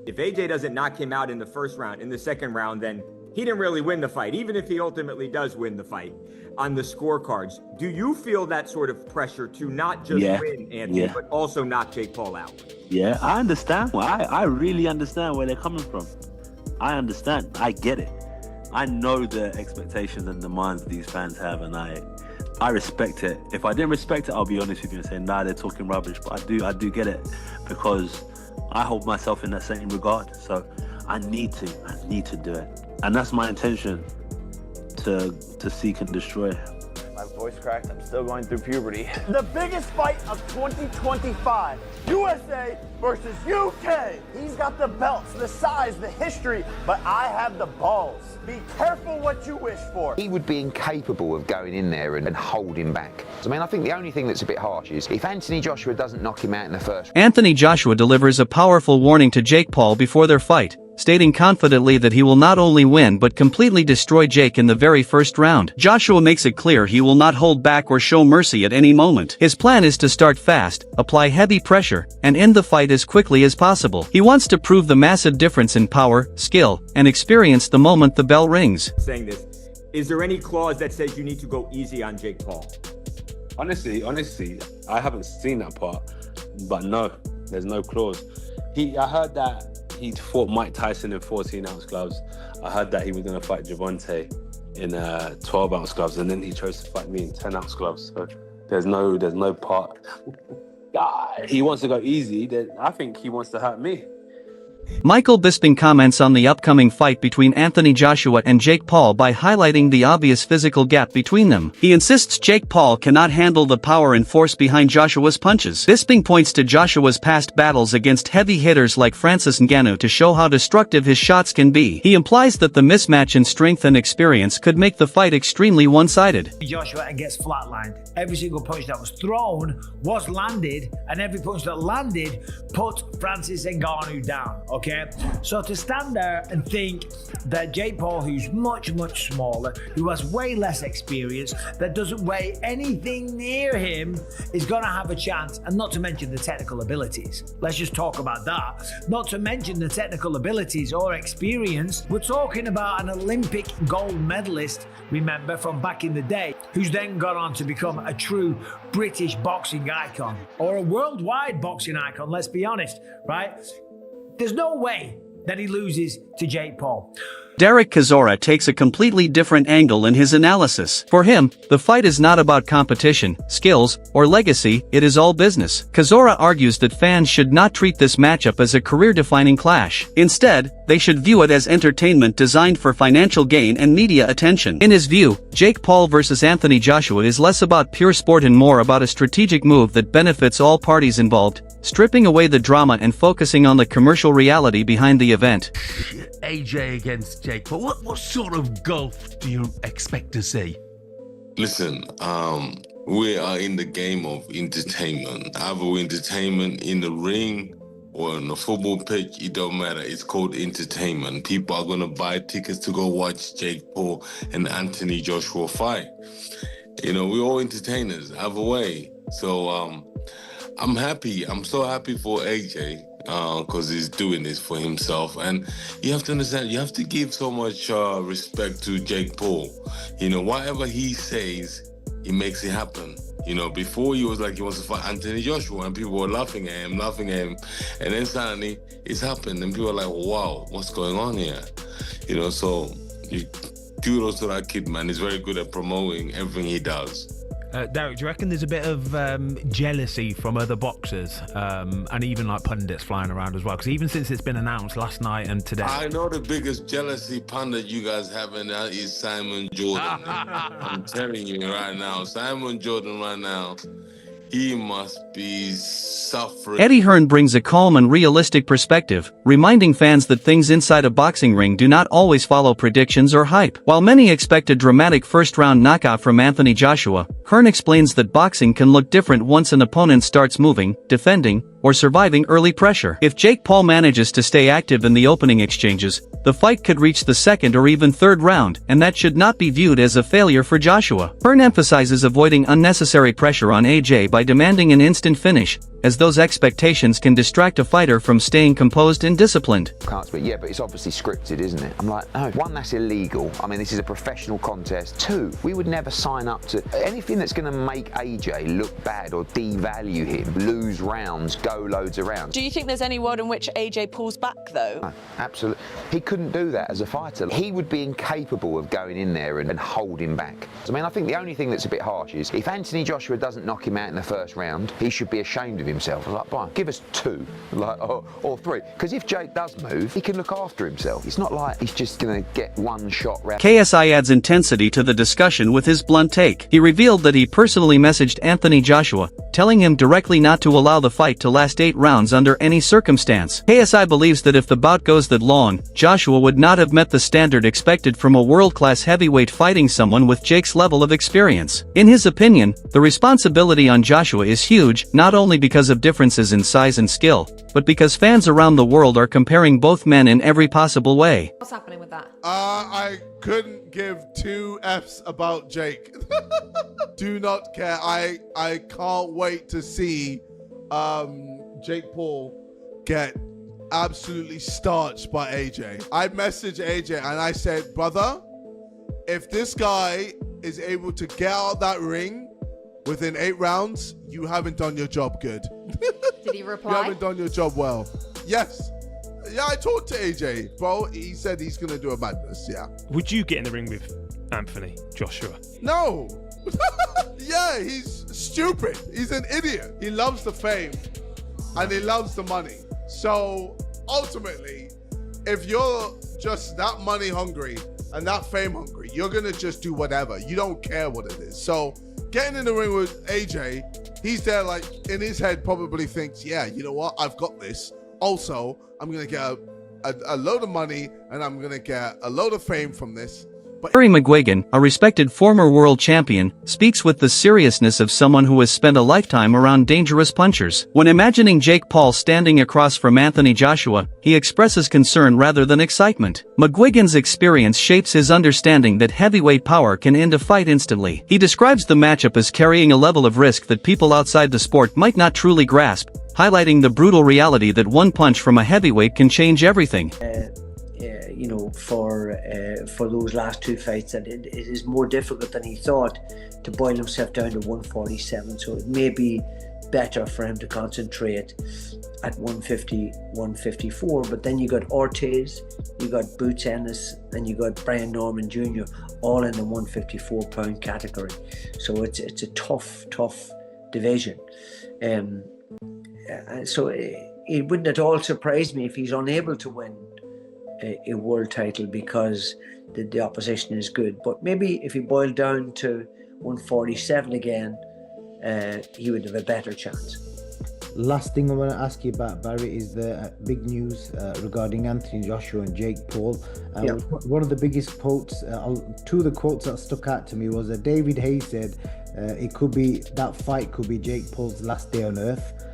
if AJ doesn't knock him out in the first round, in the second round, then he didn't really win the fight, even if he ultimately does win the fight on the scorecards. Do you feel that sort of pressure to not just win, Anthony, but also knock Jake Paul out? Yeah, I understand. I really understand where they're coming from. I understand. I get it. I know the expectations and demands these fans have, and I respect it. If I didn't respect it, I'll be honest with you and say, nah, they're talking rubbish. But I do get it, because I hold myself in that same regard. So I need to do it. And that's my intention, to seek and destroy. My voice cracked. I'm still going through puberty. The biggest fight of 2025. USA versus UK. He's got the belts, the size, the history, but I have the balls. Be careful what you wish for. He would be incapable of going in there and holding back. I mean, I think the only thing that's a bit harsh is if Anthony Joshua doesn't knock him out in the first. Anthony Joshua delivers a powerful warning to Jake Paul before their fight, stating confidently that he will not only win but completely destroy Jake in the very first round. Joshua makes it clear he will not hold back or show mercy at any moment. His plan is to start fast, apply heavy pressure, and end the fight as quickly as possible. He wants to prove the massive difference in power, skill, and experience the moment the bell rings. Saying this, is there any clause that says you need to go easy on Jake Paul? Honestly, I haven't seen that part, but no, there's no clause. I heard that he fought Mike Tyson in 14-ounce gloves. I heard that he was going to fight Javante in 12-ounce gloves, and then he chose to fight me in 10-ounce gloves. So there's no part. He wants to go easy. Then I think he wants to hurt me. Michael Bisping comments on the upcoming fight between Anthony Joshua and Jake Paul by highlighting the obvious physical gap between them. He insists Jake Paul cannot handle the power and force behind Joshua's punches. Bisping points to Joshua's past battles against heavy hitters like Francis Ngannou to show how destructive his shots can be. He implies that the mismatch in strength and experience could make the fight extremely one-sided. Joshua gets flatlined. Every single punch that was thrown was landed, and every punch that landed put Francis Ngannou down. Okay, so to stand there and think that Jake Paul, who's much smaller, who has way less experience, that doesn't weigh anything near him, is gonna have a chance, and not to mention the technical abilities. Let's just talk about that. Not to mention the technical abilities or experience. We're talking about an Olympic gold medalist, remember, from back in the day, who's then gone on to become a true British boxing icon, or a worldwide boxing icon, let's be honest, right? There's no way that he loses to Jake Paul. Derek Chisora takes a completely different angle in his analysis. For him, the fight is not about competition, skills, or legacy, it is all business. Chisora argues that fans should not treat this matchup as a career-defining clash. Instead, they should view it as entertainment designed for financial gain and media attention. In his view, Jake Paul versus Anthony Joshua is less about pure sport and more about a strategic move that benefits all parties involved, stripping away the drama and focusing on the commercial reality behind the event. AJ against Jake Paul. What sort of gulf do you expect to see? Listen, we are in the game of entertainment. Either we're entertainment in the ring or on the football pitch, it don't matter. It's called entertainment. People are going to buy tickets to go watch Jake Paul and Anthony Joshua fight. You know, we're all entertainers, either way. So I'm happy. I'm so happy for AJ. Because he's doing this for himself, and you have to understand, you have to give so much respect to Jake Paul. You know, whatever he says, he makes it happen. You know, before he was like he wants to fight Anthony Joshua, and people were laughing at him, and then suddenly it's happened, and people are like, wow, what's going on here? You know, so kudos to that kid, man. He's very good at promoting everything he does. Derek, do you reckon there's a bit of jealousy from other boxers and even like pundits flying around as well? Because even since it's been announced last night and today, I know the biggest jealousy pundit you guys have in that is Simon Jordan. I'm telling you right now, Simon Jordan right now, he must be suffering. Eddie Hearn brings a calm and realistic perspective, reminding fans that things inside a boxing ring do not always follow predictions or hype. While many expect a dramatic first-round knockout from Anthony Joshua, Hearn explains that boxing can look different once an opponent starts moving, defending, or surviving early pressure. If Jake Paul manages to stay active in the opening exchanges, the fight could reach the second or even third round, and that should not be viewed as a failure for Joshua. Hearn emphasizes avoiding unnecessary pressure on AJ by demanding an instant finish, as those expectations can distract a fighter from staying composed and disciplined. Can't speak. Yeah, but it's obviously scripted, isn't it? I'm like, no. One, that's illegal. I mean, this is a professional contest. Two, we would never sign up to anything that's going to make AJ look bad or devalue him, lose rounds, go loads of rounds. Do you think there's any world in which AJ pulls back, though? No, absolutely. He couldn't do that as a fighter. He would be incapable of going in there and holding back. I mean, I think the only thing that's a bit harsh is if Anthony Joshua doesn't knock him out in the first round, he should be ashamed of himself. I'm like, Brian, give us 2, like, or 3. Because if Jake does move, he can look after himself. It's not like he's just going to get one shot round. KSI adds intensity to the discussion with his blunt take. He revealed that he personally messaged Anthony Joshua, telling him directly not to allow the fight to last 8 rounds under any circumstance. KSI believes that if the bout goes that long, Joshua would not have met the standard expected from a world-class heavyweight fighting someone with Jake's level of experience. In his opinion, the responsibility on Joshua is huge, not only because of differences in size and skill, but because fans around the world are comparing both men in every possible way. What's happening with that? I couldn't give 2 Fs about Jake. Do not care. I can't wait to see Jake Paul get absolutely starched by AJ. I messaged AJ and I said, brother, if this guy is able to get out that ring within 8 rounds, you haven't done your job good. Did he reply? You haven't done your job well. Yes. Yeah, I talked to AJ, bro. He said he's going to do a madness, yeah. Would you get in the ring with Anthony Joshua? No. Yeah, he's stupid. He's an idiot. He loves the fame and he loves the money. So ultimately, if you're just that money hungry and that fame hungry, you're going to just do whatever. You don't care what it is. So getting in the ring with AJ, he's there like in his head probably thinks, yeah, you know what? I've got this. Also, I'm going to get a load of money and I'm going to get a load of fame from this. Terry McGuigan, a respected former world champion, speaks with the seriousness of someone who has spent a lifetime around dangerous punchers. When imagining Jake Paul standing across from Anthony Joshua, he expresses concern rather than excitement. McGuigan's experience shapes his understanding that heavyweight power can end a fight instantly. He describes the matchup as carrying a level of risk that people outside the sport might not truly grasp, highlighting the brutal reality that one punch from a heavyweight can change everything. You know, for those last 2 fights, that it is more difficult than he thought to boil himself down to 147. So it may be better for him to concentrate at 150, 154. But then you got Ortiz, you got Boots Ennis, and you got Brian Norman Jr. all in the 154-pound category. So it's a tough division. So it wouldn't at all surprise me if he's unable to win a world title because the opposition is good. But maybe if he boiled down to 147 again, he would have a better chance. Last thing I want to ask you about, Barry, is the big news regarding Anthony Joshua and Jake Paul. One of the biggest quotes, 2 of the quotes that stuck out to me was that David Hayes said that fight could be Jake Paul's last day on earth.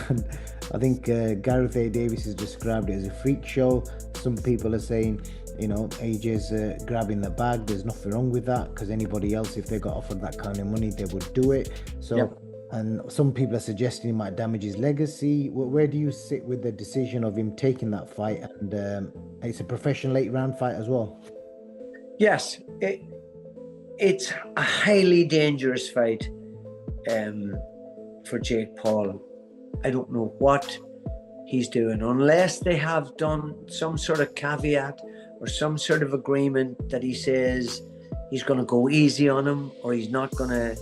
And I think Gareth A. Davis has described it as a freak show. Some people are saying, you know, AJ's grabbing the bag. There's nothing wrong with that because anybody else, if they got offered that kind of money, they would do it. So, and some people are suggesting he might damage his legacy. Where do you sit with the decision of him taking that fight? And it's a professional 8-round fight as well. Yes, it's a highly dangerous fight for Jake Paul. I don't know what he's doing unless they have done some sort of caveat or some sort of agreement that he says he's going to go easy on him or he's not going to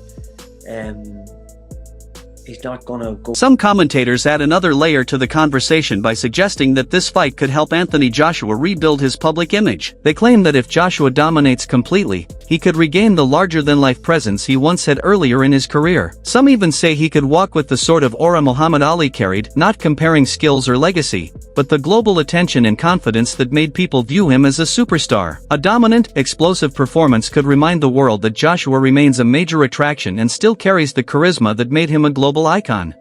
go. Some commentators add another layer to the conversation by suggesting that this fight could help Anthony Joshua rebuild his public image. They claim that if Joshua dominates completely, he could regain the larger-than-life presence he once had earlier in his career. Some even say he could walk with the sort of aura Muhammad Ali carried, not comparing skills or legacy, but the global attention and confidence that made people view him as a superstar. A dominant, explosive performance could remind the world that Joshua remains a major attraction and still carries the charisma that made him a global icon.